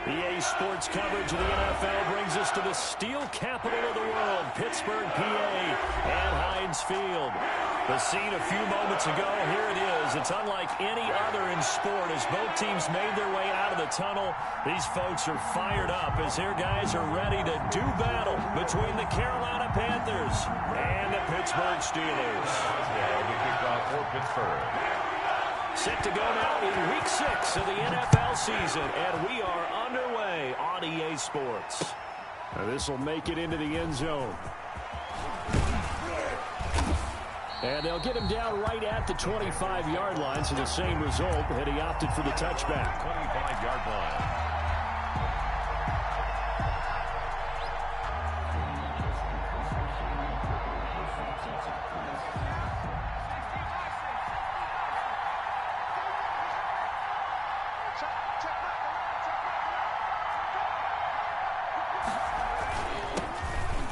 EA Sports coverage of the NFL brings us to the steel capital of the world, Pittsburgh, PA, and Heinz Field. The scene a few moments ago, here it is. It's unlike any other in sport as both teams made their way out of the tunnel. These folks are fired up as their guys are ready to do battle between the Carolina Panthers and the Pittsburgh Steelers. The kickoff for Pittsburgh. Set to go now in Week 6 of the NFL season, and we are underway on EA Sports. This will make it into the end zone. And they'll get him down right at the 25-yard line, so the same result, and he opted for the touchback. 25-yard line.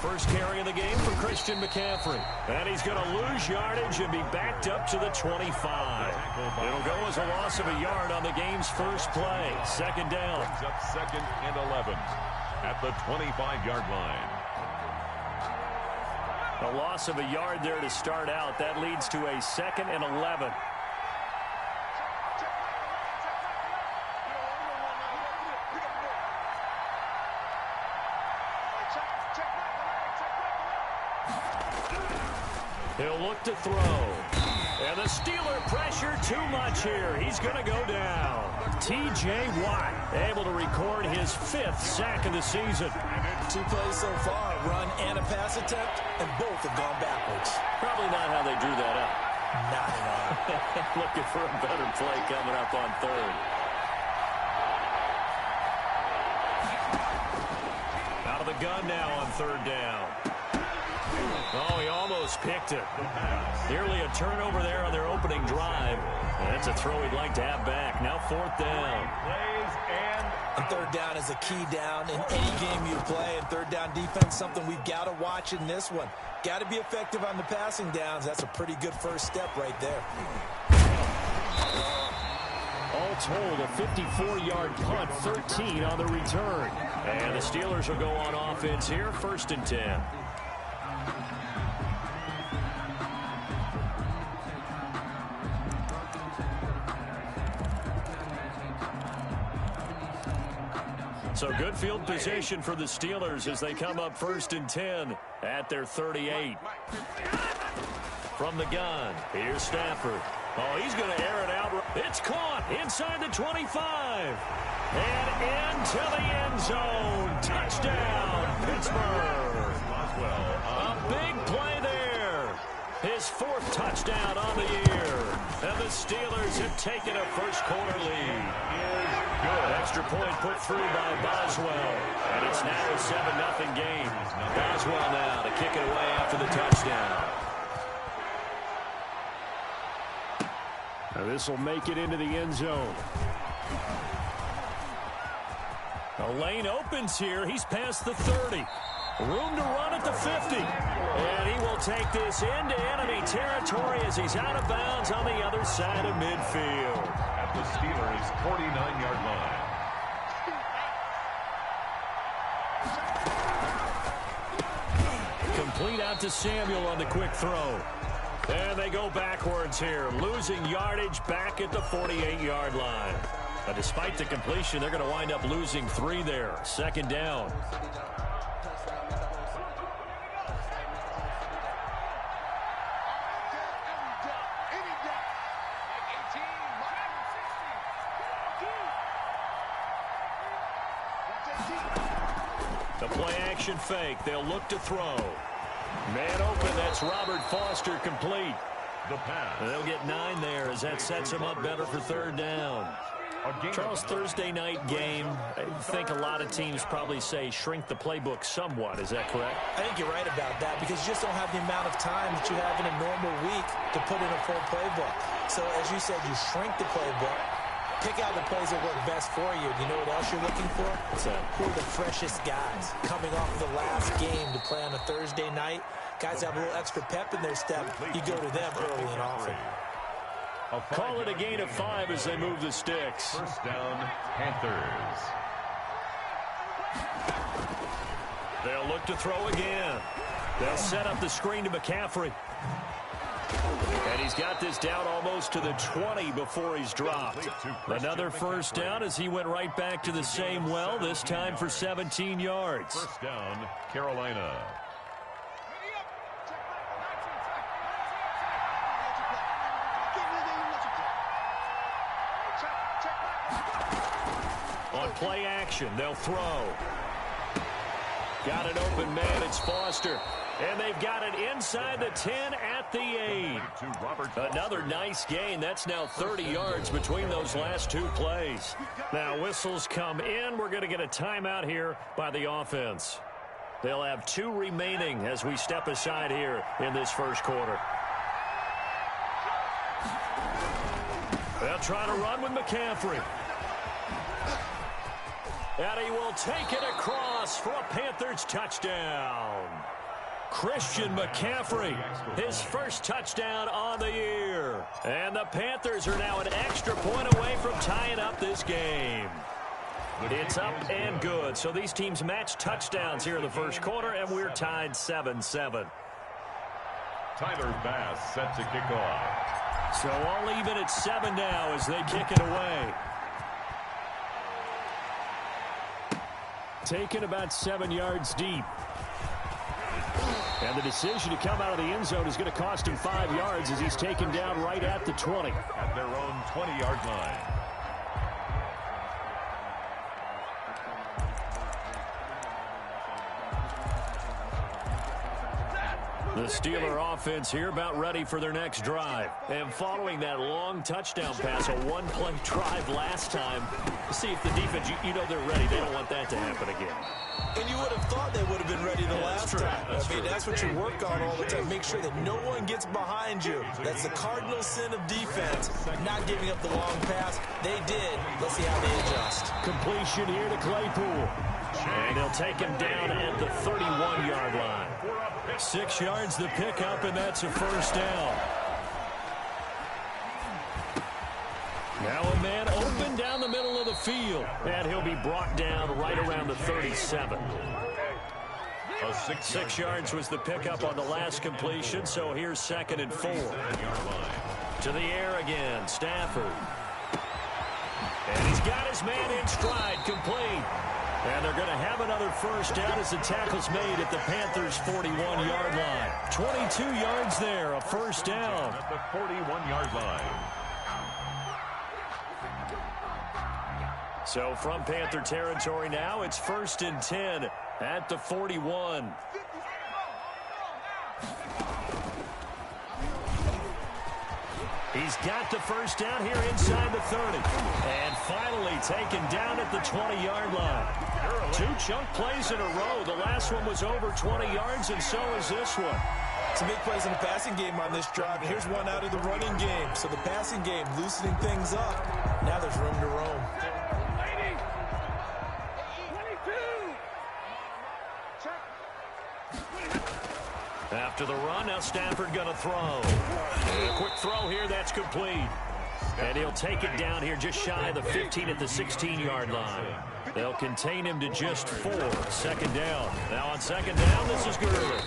First carry of the game for Christian McCaffrey. And he's going to lose yardage and be backed up to the 25. It'll go as a loss of a yard on the game's first play. Second down. Brings up 2nd and 11 at the 25-yard line. A loss of a yard there to start out. That leads to a 2nd and 11. He'll look to throw. And the Steeler pressure too much here. He's going to go down. T.J. Watt able to record his 5th sack of the season. 2 plays so far, a run and a pass attempt, and both have gone backwards. Probably not how they drew that up. Not at all. Looking for a better play coming up on 3rd. Out of the gun now on 3rd down. Oh, he almost picked it. Nearly a turnover there on their opening drive. And that's a throw he'd like to have back. Now 4th down. And 3rd down is a key down in any game you play. And 3rd down defense, something we've got to watch in this one. Got to be effective on the passing downs. That's a pretty good first step right there. All told, a 54-yard punt, 13 on the return. And the Steelers will go on offense here, 1st and 10. So good field position for the Steelers as they come up 1st and 10 at their 38. From the gun, here's Stafford. Oh, he's going to air it out. It's caught inside the 25. And into the end zone. Touchdown, Pittsburgh. A big play there. His 4th touchdown on the year. And the Steelers have taken a first-quarter lead. Extra point put through by Boswell. And it's now a 7-0 game. Boswell now to kick it away after the touchdown. Now this will make it into the end zone. The lane opens here. He's past the 30. Room to run at the 50. And he will take this into enemy territory as he's out of bounds on the other side of midfield. At the Steelers' 49-yard line. Complete out to Samuel on the quick throw. And they go backwards here, losing yardage back at the 48-yard line. But despite the completion, they're going to wind up losing 3 there. 2nd down. The play-action fake. They'll look to throw. Man open. That's Robert Foster complete. The pass. They'll get 9 there as that sets him up better for 3rd down. Charles, Thursday night game, I think a lot of teams probably say shrink the playbook somewhat. Is that correct? I think you're right about that because you just don't have the amount of time that you have in a normal week to put in a full playbook. So, as you said, you shrink the playbook, pick out the plays that work best for you. You know what else you're looking for? Who are the freshest guys coming off of the last game to play on a Thursday night? Guys have a little extra pep in their step. You go to them early and often. Call it a gain of 5 as they move the sticks. First down, Panthers. They'll look to throw again. They'll set up the screen to McCaffrey. And he's got this down almost to the 20 before he's dropped. Another first down as he went right back to the same well, this time for 17 yards. First down, Carolina. On play action, they'll throw. Got an open man, it's Foster. And they've got it inside the 10 at the 8. Another nice gain. That's now 30 yards between those last two plays. Now whistles come in. We're going to get a timeout here by the offense. They'll have 2 remaining as we step aside here in this first quarter. They'll try to run with McCaffrey. And he will take it across for a Panthers touchdown. Christian McCaffrey, his first touchdown on the year. And the Panthers are now an extra point away from tying up this game. It's up and good. So these teams match touchdowns here in the first quarter, and we're tied 7-7. Tyler Bass set to kick off. So all even at 7 now as they kick it away. Taken about 7 yards deep. And the decision to come out of the end zone is going to cost him 5 yards as he's taken down right at the 20. At their own 20-yard line. The Steeler offense here about ready for their next drive. And following that long touchdown pass, a one-play drive last time, see if the defense, you know they're ready. They don't want that to happen again. And you would have thought they would have been ready the last time. That's what you work on all the time. Make sure that no one gets behind you. That's the cardinal sin of defense, not giving up the long pass. They did. Let's see how they adjust. Completion here to Claypool. And they'll take him down at the 31-yard line. 6 yards the pickup, and that's a first down. Now a man open down the middle of the field. And he'll be brought down right around the 37. 6 yards was the pickup on the last completion, so here's 2nd and 4. To the air again, Stafford. And he's got his man in stride, complete. And they're going to have another first down as the tackle's made at the Panthers' 41-yard line. 22 yards there, a first down. At the 41-yard line. So from Panther territory now, it's 1st and 10 at the 41. He's got the first down here inside the 30. And finally taken down at the 20-yard line. 2 chunk plays in a row. The last one was over 20 yards, and so is this one. Some big plays in the passing game on this drive. And here's one out of the running game. So the passing game loosening things up. Now there's room to roam. After the run, now Stafford going to throw. And a quick throw here, that's complete. And he'll take it down here just shy of the 15 at the 16-yard line. They'll contain him to just 4. 2nd down. Now on 2nd down, this is Gurley.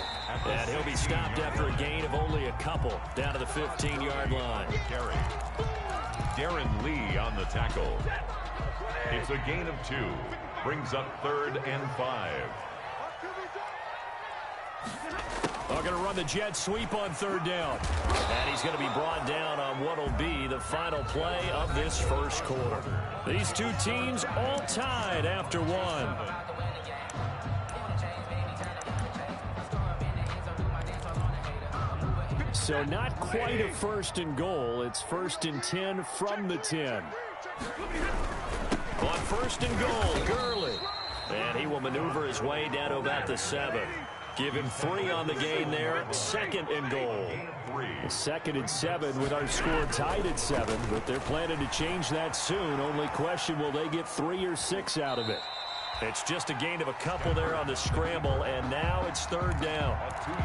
And he'll be stopped after a gain of only a couple down to the 15-yard line. Darren Lee on the tackle. It's a gain of 2. Brings up 3rd and 5. They're going to run the jet sweep on 3rd down. And he's going to be brought down on what will be the final play of this first quarter. These two teams all tied after 1. So not quite a 1st and goal. It's 1st and 10 from the 10. On 1st and goal, Gurley. And he will maneuver his way down to about the 7. Give him 3 on the gain there. 2nd and goal. 2nd and 7 with our score tied at 7, but they're planning to change that soon. Only question, will they get 3 or 6 out of it? It's just a gain of a couple there on the scramble, and now it's 3rd down.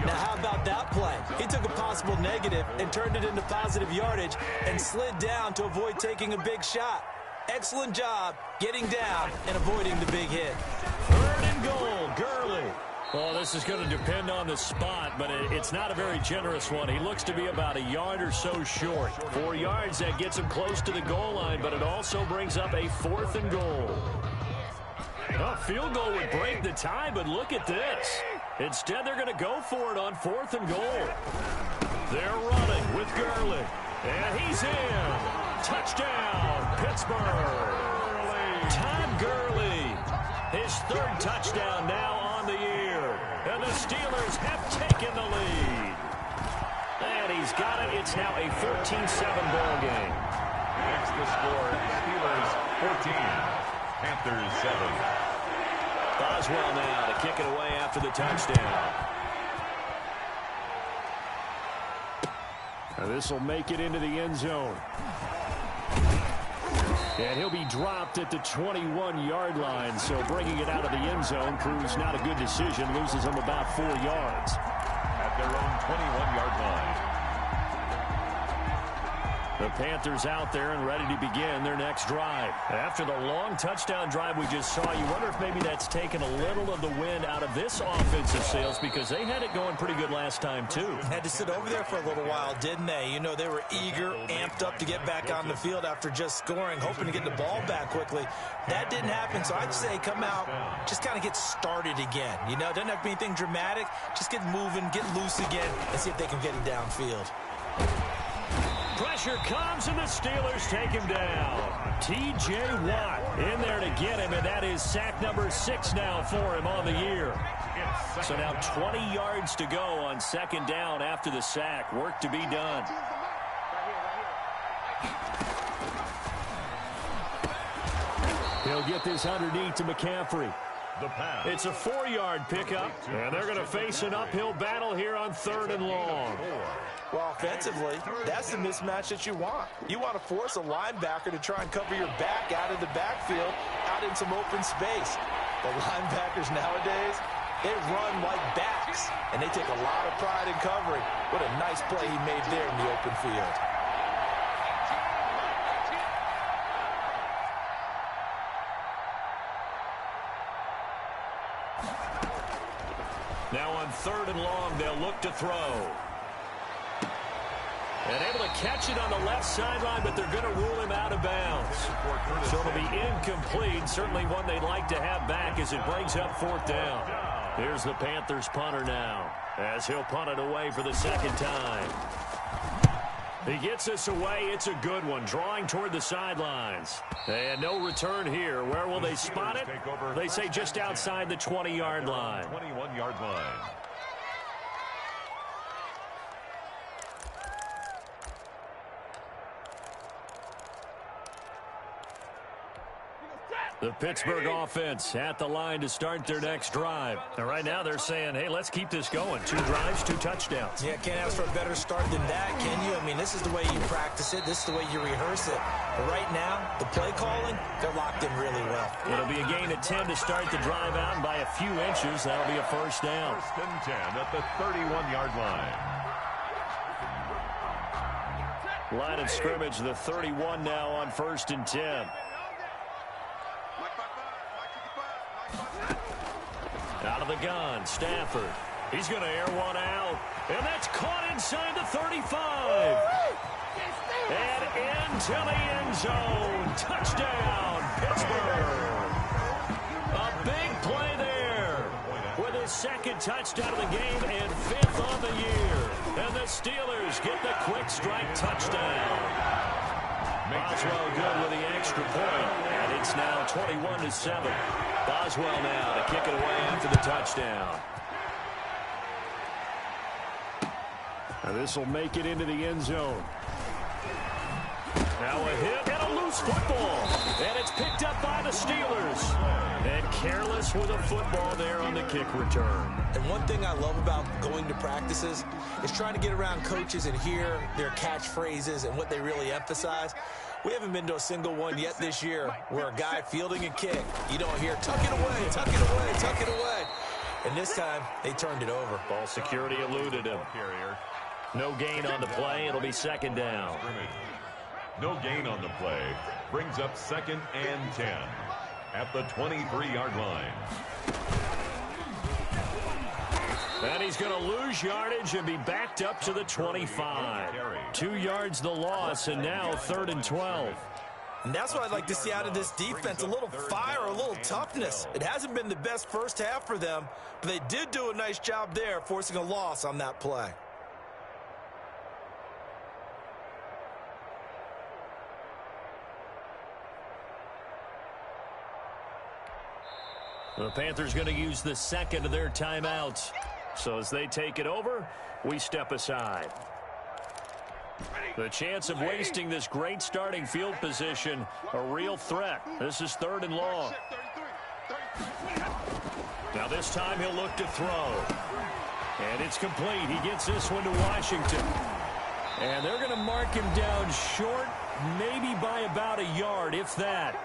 Now how about that play? He took a possible negative and turned it into positive yardage and slid down to avoid taking a big shot. Excellent job getting down and avoiding the big hit. 3rd goal, Gurley. Well, this is going to depend on the spot, but it's not a very generous one. He looks to be about a yard or so short. 4 yards, that gets him close to the goal line, but it also brings up a 4th and goal. A field goal would break the tie, but look at this. Instead, they're going to go for it on 4th and goal. They're running with Gurley, and he's in. Touchdown, Pittsburgh. Todd Gurley, his 3rd touchdown now on the year. And the Steelers have taken the lead. And he's got it. It's now a 14-7 ball game. Next the score, Steelers 14, Panthers 7. Boswell now to kick it away after the touchdown. Now this will make it into the end zone. And he'll be dropped at the 21-yard line, so bringing it out of the end zone proves not a good decision. Loses him about 4 yards. At their own 21-yard line. The Panthers out there and ready to begin their next drive. After the long touchdown drive we just saw, you wonder if maybe that's taken a little of the wind out of this offensive sails, because they had it going pretty good last time, too. Had to sit over there for a little while, didn't they? You know, they were eager, amped up to get back on the field after just scoring, hoping to get the ball back quickly. That didn't happen, so I'd say come out, just kind of get started again. You know, it doesn't have to be anything dramatic. Just get moving, get loose again, and see if they can get him downfield. Pressure comes, and the Steelers take him down. T.J. Watt in there to get him, and that is sack number 6 now for him on the year. So now 20 yards to go on 2nd down after the sack. Work to be done. He'll get this underneath to McCaffrey. It's a 4-yard pickup, and they're going to face an uphill battle here on 3rd and long. Well, offensively, that's the mismatch that you want. You want to force a linebacker to try and cover your back out of the backfield, out in some open space. The linebackers nowadays, they run like backs, and they take a lot of pride in covering. What a nice play he made there in the open field. Now on 3rd and long, they'll look to throw. And able to catch it on the left sideline, but they're going to rule him out of bounds. So it'll be incomplete. Certainly one they'd like to have back as it brings up 4th down. Here's the Panthers punter now, as he'll punt it away for the 2nd time. He gets this away. It's a good one, drawing toward the sidelines. And no return here. Where will they spot it? They say just outside the 20-yard line. 21-yard line. The Pittsburgh offense at the line to start their next drive. And right now they're saying, hey, let's keep this going. 2 drives, 2 touchdowns. Yeah, can't ask for a better start than that, can you? I mean, this is the way you practice it. This is the way you rehearse it. But right now, the play calling, they're locked in really well. It'll be a gain of 10 to start the drive out, and by a few inches, that'll be a 1st down. 1st and 10 at the 31-yard line. Line of scrimmage, the 31 now on 1st and 10. Out of the gun, Stafford. He's going to air one out. And that's caught inside the 35. And into the end zone. Touchdown, Pittsburgh. A big play there. With his 2nd touchdown of the game and 5th on the year. And the Steelers get the quick strike touchdown. Boswell good with the extra point. And it's now 21-7. Boswell now to kick it away after the touchdown. Now this will make it into the end zone. Now a hit and a loose football. And it's picked up by the Steelers. And careless with a football there on the kick return. And one thing I love about going to practices is trying to get around coaches and hear their catchphrases and what they really emphasize. We haven't been to a single one yet this year where a guy fielding a kick, you don't hear, tuck it away, tuck it away, tuck it away. And this time, they turned it over. Ball security eluded him. No gain on the play. It'll be 2nd down. No gain on the play. Brings up 2nd and 10 at the 23-yard line. And he's going to lose yardage and be backed up to the 25. 2 yards the loss, and now 3rd and 12. And that's what I'd like to see out of this defense, a little fire, a little toughness. It hasn't been the best first half for them, but they did do a nice job there, forcing a loss on that play. The Panthers going to use the second of their timeouts. So as they take it over, we step aside. The chance of wasting this great starting field position, a real threat. This is 3rd and long. Now this time he'll look to throw. And it's complete. He gets this one to Washington. And they're going to mark him down short, maybe by about a yard, if that.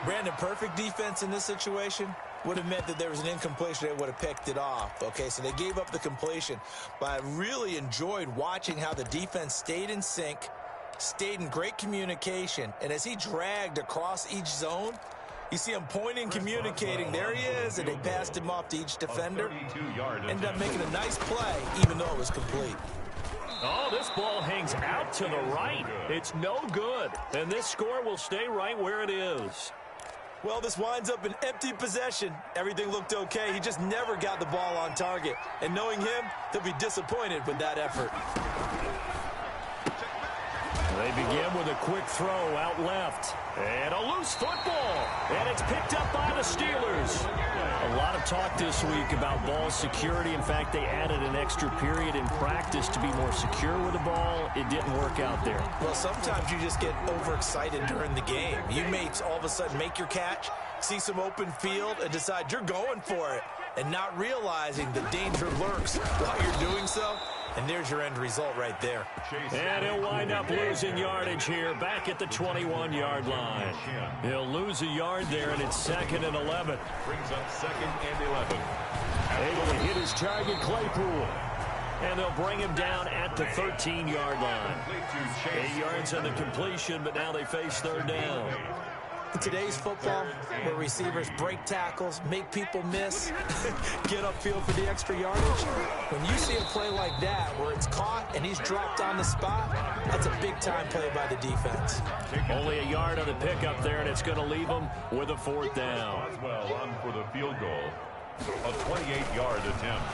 Brandon, perfect defense in this situation would have meant that there was an incompletion. They would have picked it off. Okay, so they gave up the completion. But I really enjoyed watching how the defense stayed in sync, stayed in great communication. And as he dragged across each zone, you see him pointing, communicating. There he is, and they passed him off to each defender. Ended up making a nice play, even though it was complete. Oh, this ball hangs out to the right. It's no good. And this score will stay right where it is. Well, this winds up an empty possession. Everything looked okay. He just never got the ball on target. And knowing him, he'll be disappointed with that effort. They begin with a quick throw out left. And a loose football. And it's picked up by the Steelers. A lot of talk this week about ball security. In fact, they added an extra period in practice to be more secure with the ball. It didn't work out there. Well, sometimes you just get overexcited during the game. You may all of a sudden make your catch, see some open field, and decide you're going for it, and not realizing the danger lurks while you're doing so. And there's your end result right there. And he'll wind up losing yardage here back at the 21-yard line. He'll lose a yard there, and it's 2nd and 11. Brings up 2nd and 11. Able to hit his target, Claypool. And they'll bring him down at the 13-yard line. 8 yards on the completion, but now they face 3rd down. In today's football, where receivers break tackles, make people miss, get upfield for the extra yardage, when you see a play like that where it's caught and he's dropped on the spot, that's a big-time play by the defense. Only a yard on the pickup there, and it's going to leave him with a 4th down. Well on for the field goal. A 28-yard attempt.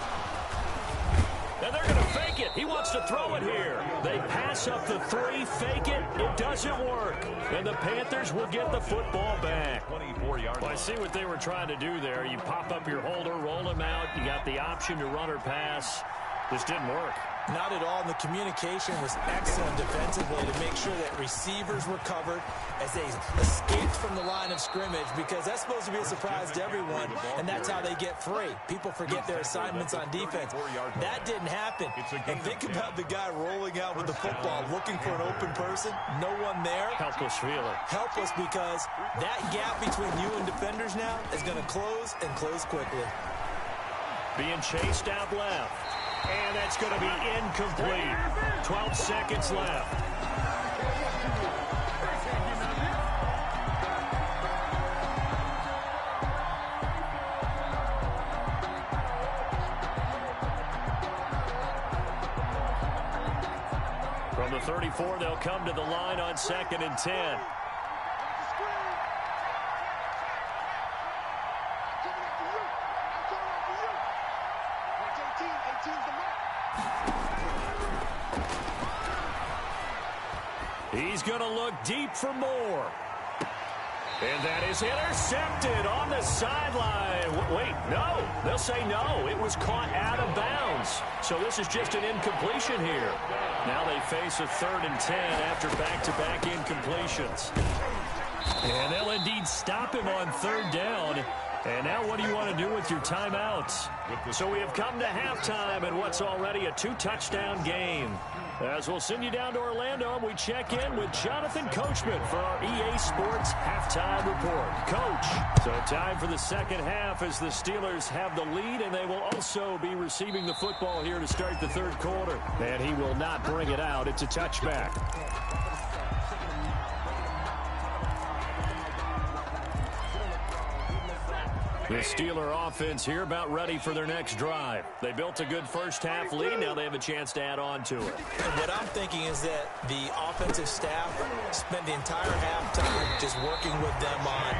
And they're going to fake it. He wants to throw it here. They pass up the 3, fake it. It doesn't work. And the Panthers will get the football back. 24-yard. Well, I see what they were trying to do there. You pop up your holder, roll him out. You got the option to run or pass. Just didn't work. Not at all. And the communication was excellent defensively to make sure that receivers were covered as they escaped from the line of scrimmage, because that's supposed to be a surprise to everyone, and that's how they get free. People forget their assignments on defense. That didn't happen. And think about the guy rolling out with the football, looking for an open person, no one there. Helpless feeling. Helpless, because that gap between you and defenders now is going to close, and close quickly. Being chased out left. And that's going to be incomplete. 12 seconds left. From the 34, they'll come to the line on 2nd and 10. He's going to look deep for more. And that is intercepted on the sideline. Wait, no. They'll say no. It was caught out of bounds. So this is just an incompletion here. Now they face a 3rd and 10 after back-to-back incompletions. And they'll indeed stop him on 3rd down. And now what do you want to do with your timeouts? So we have come to halftime in what's already a 2-touchdown game. As we'll send you down to Orlando, and we check in with Jonathan Coachman for our EA Sports Halftime Report. Coach, so time for the second half as the Steelers have the lead, and they will also be receiving the football here to start the 3rd quarter. And he will not bring it out. It's a touchback. The Steeler offense here about ready for their next drive. They built a good first-half lead. Now they have a chance to add on to it. And what I'm thinking is that the offensive staff spent the entire halftime just working with them on,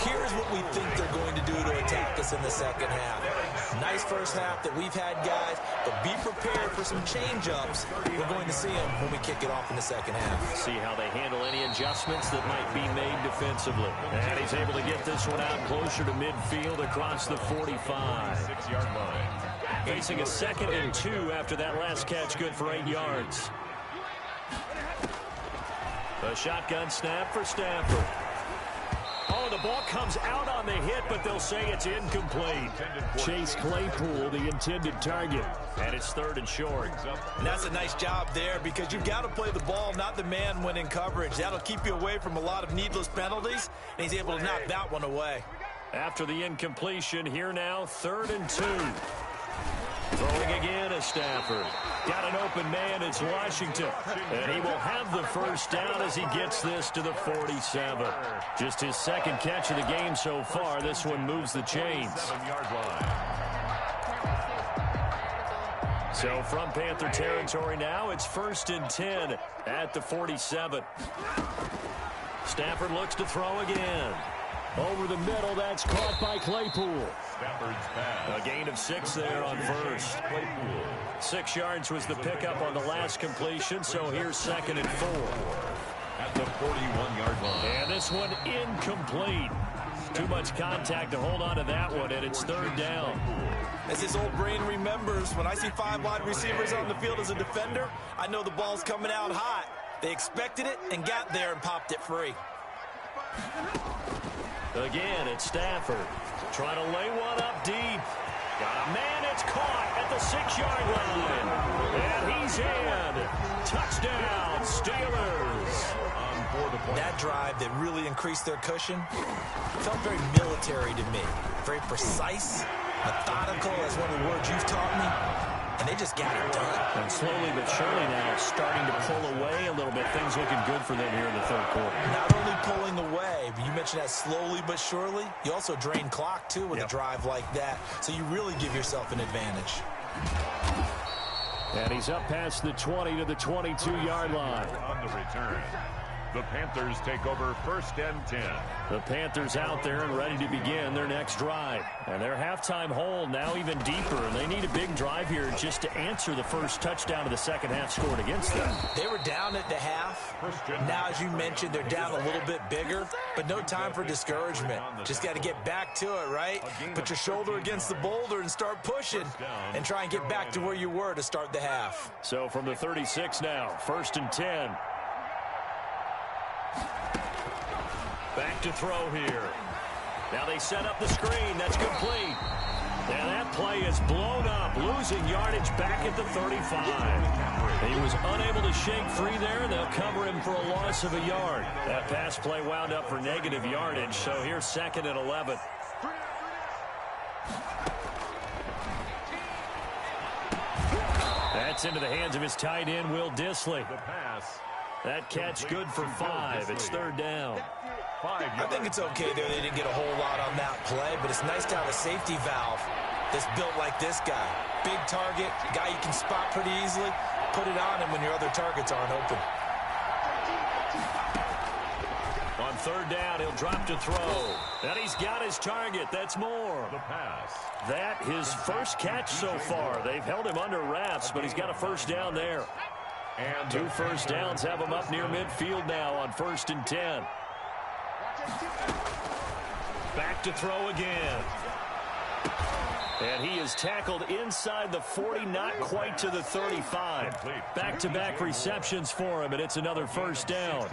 here's what we think they're going to do to attack us in the second half. Nice first half that we've had, guys, but be prepared for some change-ups. We're going to see them when we kick it off in the second half. See how they handle any adjustments that might be made defensively. And he's able to get this one out closer to midfield across the 45. 6-yard line. Facing a 2nd and 2 after that last catch, good for 8 yards. A shotgun snap for Stafford. Oh, the ball comes out on the hit, but they'll say it's incomplete. Chase Claypool, the intended target. And it's 3rd and short. And that's a nice job there because you've got to play the ball, not the man when in coverage. That'll keep you away from a lot of needless penalties, and he's able to knock that one away. After the incompletion, here now, 3rd and 2. Throwing again is Stafford. Got an open man, it's Washington. And he will have the first down as he gets this to the 47. Just his 2nd catch of the game so far. This one moves the chains. 7-yard line. So from Panther territory now, it's 1st and 10 at the 47. Stafford looks to throw again. Over the middle, that's caught by Claypool. Stafford's pass. A gain of 6 there on first. Claypool. 6 yards was the pickup on the last completion, so here's 2nd and 4. At the 41-yard line. And this one incomplete. Too much contact to hold on to that one, and it's 3rd down. As his old brain remembers, when I see 5 wide receivers on the field as a defender, I know the ball's coming out hot. They expected it and got there and popped it free. Again, it's Stafford. Trying to lay one up deep. Got a man, it's caught at the 6-yard line. And he's in. Touchdown, Steelers. That drive that really increased their cushion felt very military to me. Very precise, methodical, that's one of the words you've taught me. And they just got it done. And slowly but surely now starting to pull away a little bit. Things looking good for them here in the 3rd quarter. Not only pulling away, but you mentioned that slowly but surely. You also drain clock, too, with a drive like that. So you really give yourself an advantage. And he's up past the 20 to the 22-yard line. On the return, the Panthers take over 1st and 10. The Panthers out there and ready to begin their next drive. And their halftime hole now even deeper. And they need a big drive here just to answer the first touchdown of the second half scored against them. They were down at the half. Now, as you mentioned, they're down a little bit bigger. But no time for discouragement. Just got to get back to it, right? Put your shoulder against the boulder and start pushing. And try and get back to where you were to start the half. So from the 36 now, 1st and 10. Back to throw here. Now they set up the screen. That's complete. And that play is blown up. Losing yardage back at the 35. He was unable to shake free there. They'll cover him for a loss of a yard. That pass play wound up for negative yardage. So here's 2nd and 11. That's into the hands of his tight end, Will Dissly. The pass. That catch good for 5. It's 3rd down. I think it's okay there. They didn't get a whole lot on that play, but it's nice to have a safety valve that's built like this guy. Big target, guy you can spot pretty easily. Put it on him when your other targets aren't open. On 3rd down, he'll drop to throw. And he's got his target. That's more. The pass. That his first catch so far. They've held him under wraps, but he's got a first down there. And 2 first downs have him up near midfield now on 1st and 10. Back to throw again. And he is tackled inside the 40, not quite to the 35. Back-to-back receptions for him, and it's another first down.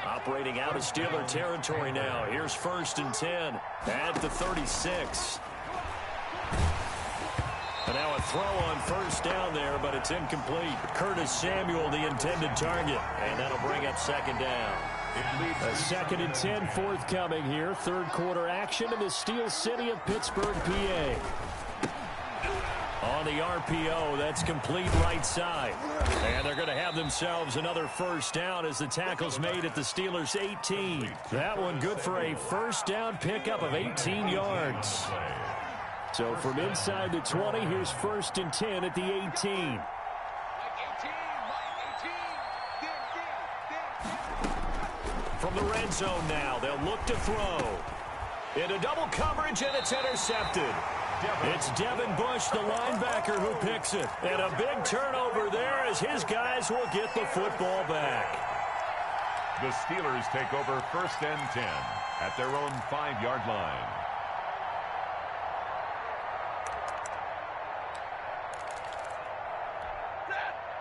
Operating out of Steeler territory now. Here's 1st and 10 at the 36. And now a throw on 1st down there, but it's incomplete. Curtis Samuel, the intended target, and that'll bring up 2nd down. A 2nd and 10 forthcoming here. 3rd quarter action in the Steel City of Pittsburgh, PA. On the RPO, that's complete right side. And they're going to have themselves another first down as the tackle's made at the Steelers' 18. That one good for a first down pickup of 18 yards. So from inside the 20, here's 1st and 10 at the 18. From the red zone now, they'll look to throw. Into double coverage, and it's intercepted. It's Devin Bush, the linebacker, who picks it. And a big turnover there as his guys will get the football back. The Steelers take over 1st and 10 at their own 5-yard line.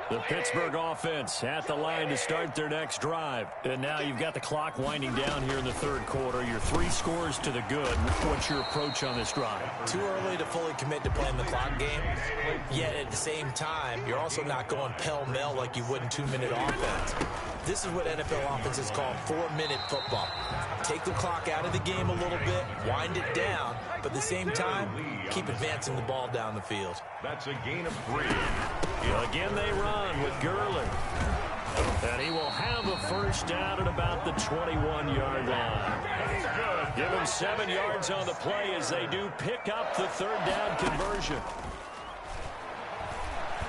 The Pittsburgh offense at the line to start their next drive. And now you've got the clock winding down here in the 3rd quarter. You're 3 scores to the good. What's your approach on this drive? Too early to fully commit to playing the clock game. Yet at the same time, you're also not going pell-mell like you would in 2-minute offense. This is what NFL offenses call 4-minute football. Take the clock out of the game a little bit, wind it down, but at the same time, keep advancing the ball down the field. That's a gain of 3. Again, they run with Gurley. And he will have a first down at about the 21-yard line. Give him 7 yards on the play as they do pick up the 3rd down conversion.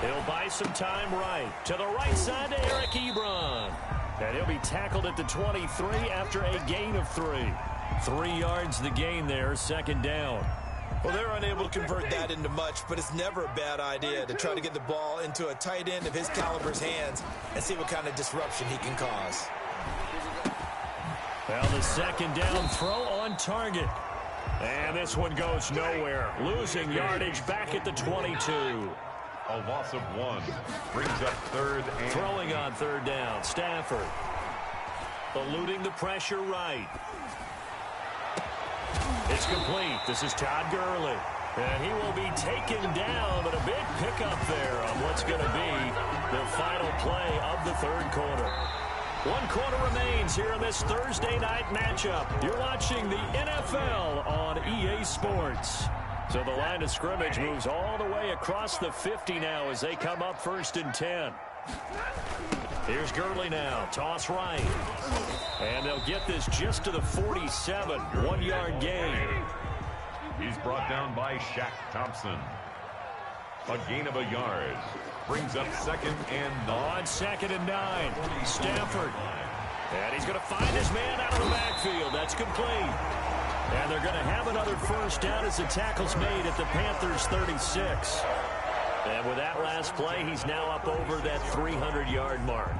He'll buy some time right. To the right side to Eric Ebron. And he'll be tackled at the 23 after a gain of 3. 3 yards the gain there, 2nd down. Well, they're unable to convert that into much, but it's never a bad idea to try to get the ball into a tight end of his caliber's hands and see what kind of disruption he can cause. Well, the 2nd down throw on target. And this one goes nowhere. Losing yardage back at the 22. A loss of 1 brings up 3rd and... Throwing on 3rd down, Stafford. Eluding the pressure right. It's complete. This is Todd Gurley. And he will be taken down, but a big pickup there on what's going to be the final play of the 3rd quarter. 1 quarter remains here in this Thursday night matchup. You're watching the NFL on EA Sports. So the line of scrimmage moves all the way across the 50 now as they come up 1st and 10. Here's Gurley now. Toss right. And they'll get this just to the 47. 1-yard gain. He's brought down by Shaq Thompson. A gain of a yard. Brings up 2nd and 9. On 2nd and 9. Stafford. And he's going to find his man out of the backfield. That's complete. And they're going to have another first down as the tackle's made at the Panthers' 36. And with that last play, he's now up over that 300-yard mark.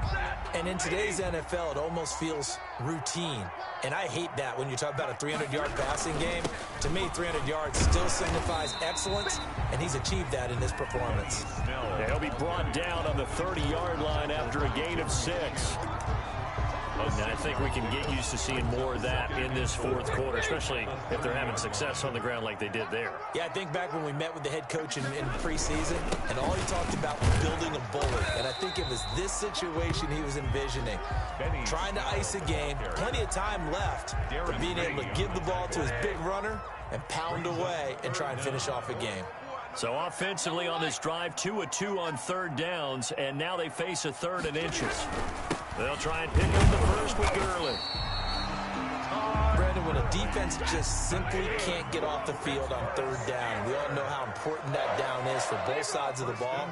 And in today's NFL, it almost feels routine. And I hate that when you talk about a 300-yard passing game. To me, 300 yards still signifies excellence, and he's achieved that in this performance. He'll be brought down on the 30-yard line after a gain of 6. And I think we can get used to seeing more of that in this 4th quarter, especially if they're having success on the ground like they did there. Yeah, I think back when we met with the head coach in preseason, and all he talked about was building a bully. And I think it was this situation he was envisioning. Trying to ice a game, plenty of time left, but being able to give the ball to his big runner and pound away and try and finish off a game. So offensively on this drive, 2 of 2 on 3rd downs, and now they face a 3rd and inches. They'll try and pick up the first with Gurley. Brandon, when a defense just simply can't get off the field on 3rd down, we all know how important that down is for both sides of the ball,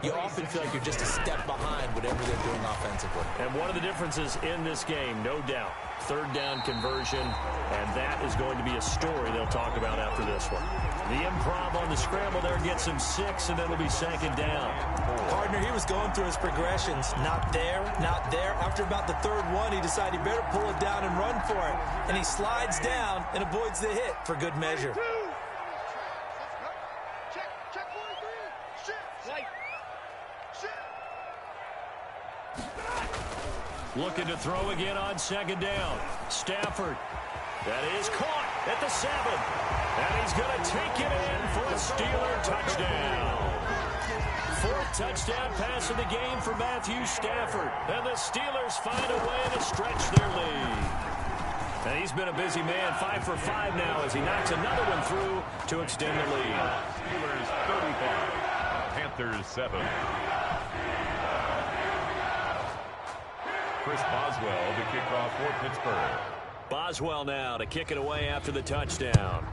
you often feel like you're just a step behind whatever they're doing offensively. And one of the differences in this game, no doubt, 3rd down conversion, and that is going to be a story they'll talk about after this one. The improv on the scramble there gets him 6, and it'll be 2nd down. Partner, he was going through his progressions. Not there, not there. After about the 3rd one, he decided he better pull it down and run for it. And he slides down and avoids the hit for good measure. Looking to throw again on 2nd down. Stafford. That is caught at the 7. And he's going to take it in for a Steeler touchdown. 4th touchdown pass of the game for Matthew Stafford. And the Steelers find a way to stretch their lead. And he's been a busy man, 5 for 5 now as he knocks another one through to extend the lead. Steelers 35, Panthers 7. Chris Boswell to kick off for Pittsburgh. Boswell now to kick it away after the touchdown.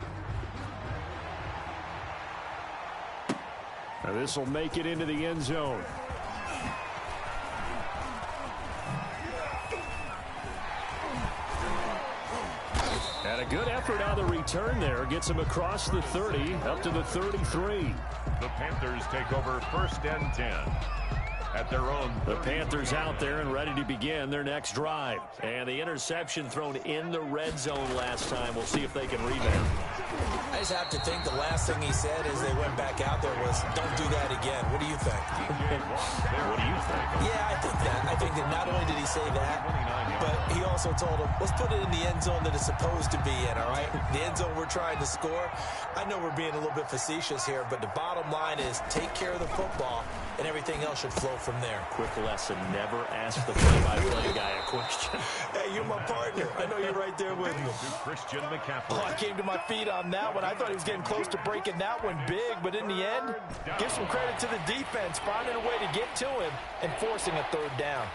Now this will make it into the end zone. And a good effort on the return there. Gets him across the 30, up to the 33. The Panthers take over 1st and 10. At their own. The Panthers out there and ready to begin their next drive. And the interception thrown in the red zone last time. We'll see if they can rebound. I just have to think the last thing he said as they went back out there was, don't do that again. What do you think? What do you think? Yeah, I think that. I think that not only did he say that, but he also told him, let's put it in the end zone that it's supposed to be in, all right? The end zone we're trying to score. I know we're being a little bit facetious here, but the bottom line is take care of the football, and everything else should flow from there. Quick lesson, never ask the play-by-play guy a question. Hey, you're my partner. I know you're right there with me. Christian McCaffrey. Oh, I came to my feet on that one. I thought he was getting close to breaking that one big, but in the end, give some credit to the defense, finding a way to get to him and forcing a 3rd down.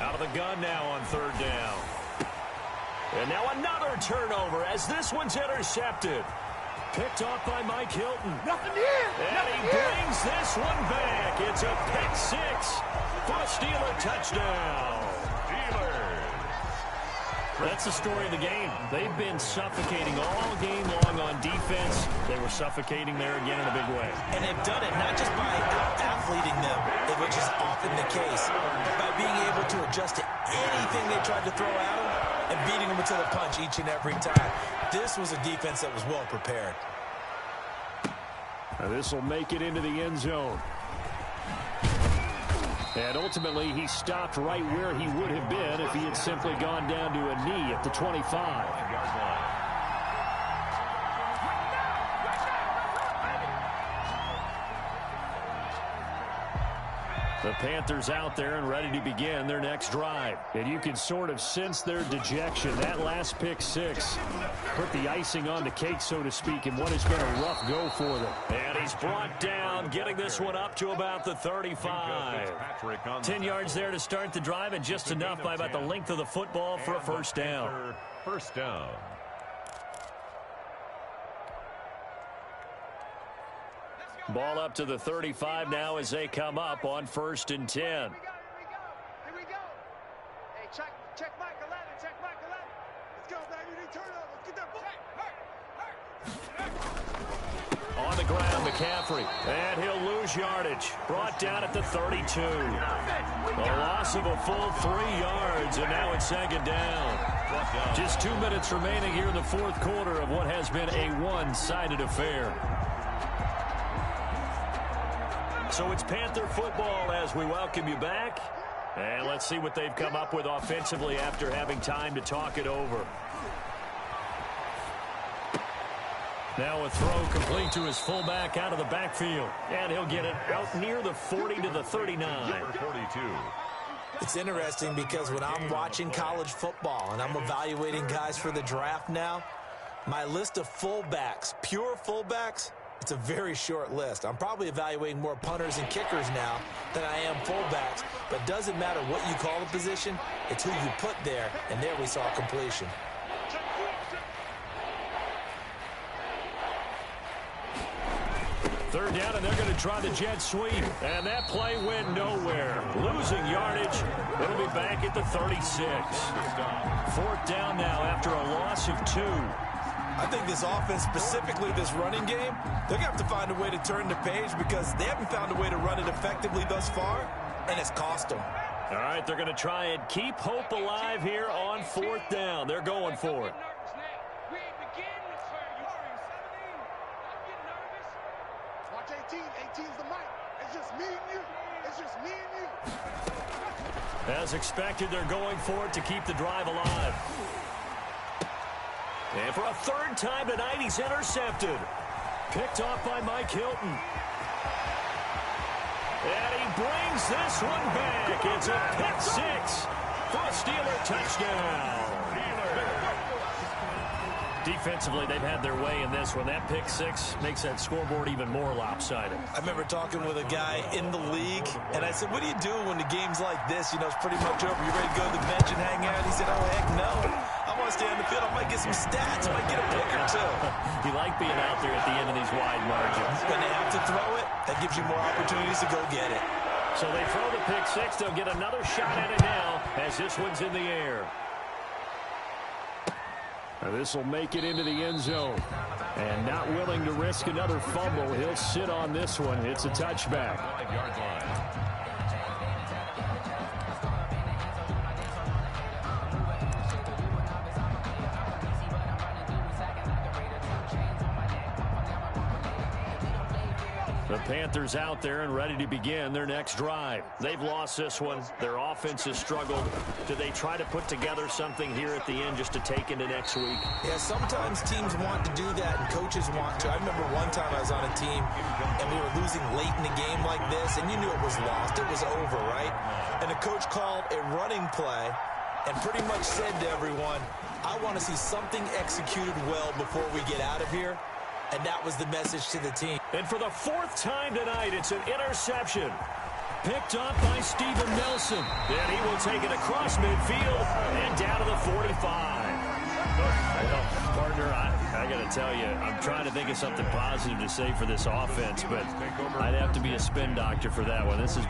Out of the gun now on 3rd down. And now another turnover as this one's intercepted. Picked off by Mike Hilton. Nothing here. And he brings this one back. It's a pick 6 for a Steeler touchdown. Steelers. That's the story of the game. They've been suffocating all game long on defense. They were suffocating there again in a big way. And they've done it not just by out-athleting them, which is often the case, but by being able to adjust to anything they tried to throw at them and beating them until the punch each and every time. This was a defense that was well prepared. Now this will make it into the end zone. And ultimately, he stopped right where he would have been if he had simply gone down to a knee at the 25. The Panthers out there and ready to begin their next drive. And you can sort of sense their dejection. That last pick 6 put the icing on the cake, so to speak, in what has been a rough go for them. And he's brought down, getting this one up to about the 35. 10 yards there to start the drive, and just enough by about the length of the football for a 1st down. 1st down. Ball up to the 35 now as they come up on 1st and 10. Here we go. Hey, check Mike 11. Check Mike 11. Let's go, baby. They turn over. Let's get that ball. On the ground, McCaffrey. And he'll lose yardage. Brought down at the 32. A loss of a full 3 yards, and now it's 2nd down. Just 2 minutes remaining here in the 4th quarter of what has been a one-sided affair. So it's Panther football as we welcome you back. And let's see what they've come up with offensively after having time to talk it over. Now a throw complete to his fullback out of the backfield. And he'll get it out near the 40 to the 39. 42. It's interesting because when I'm watching college football and I'm evaluating guys for the draft now, my list of fullbacks, pure fullbacks, it's a very short list. I'm probably evaluating more punters and kickers now than I am fullbacks, but it doesn't matter what you call the position, it's who you put there, and there we saw completion. Third down, and they're going to try the jet sweep. And that play went nowhere. Losing yardage. It'll be back at the 36. 4th down now after a loss of 2. I think this offense, specifically this running game, they're going to have to find a way to turn the page because they haven't found a way to run it effectively thus far, and it's cost them. All right, they're going to try and keep hope alive here on 4th down. They're going for it. Watch 18. 18's the mic. It's just me and you. It's just me and you. As expected, they're going for it to keep the drive alive. And for a 3rd time tonight, he's intercepted. Picked off by Mike Hilton. And he brings this one back. It's a pick 6 for a Steeler touchdown. Defensively, they've had their way in this one. That pick six makes that scoreboard even more lopsided. I remember talking with a guy in the league, and I said, what do you do when the game's like this? You know, it's pretty much over. You ready to go to the bench and hang out? He said, oh, heck no. I want to stay on the field. I might get some stats. I might get a pick or two. You like being out there at the end of these wide margins. When they have to throw it, that gives you more opportunities to go get it. So they throw the pick six. They'll get another shot at it now as this one's in the air. This will make it into the end zone. And not willing to risk another fumble, he'll sit on this one. It's a touchback. 5-yard line. The Panthers out there and ready to begin their next drive. They've lost this one. Their offense has struggled. Do they try to put together something here at the end just to take into next week? Yeah, sometimes teams want to do that and coaches want to. I remember one time I was on a team and we were losing late in the game like this, and you knew it was lost. It was over, right? And the coach called a running play and pretty much said to everyone, I want to see something executed well before we get out of here. And that was the message to the team. And for the fourth time tonight, it's an interception. Picked up by Steven Nelson. And he will take it across midfield and down to the 45. Well, partner, I got to tell you, I'm trying to think of something positive to say for this offense, but I'd have to be a spin doctor for that one. This is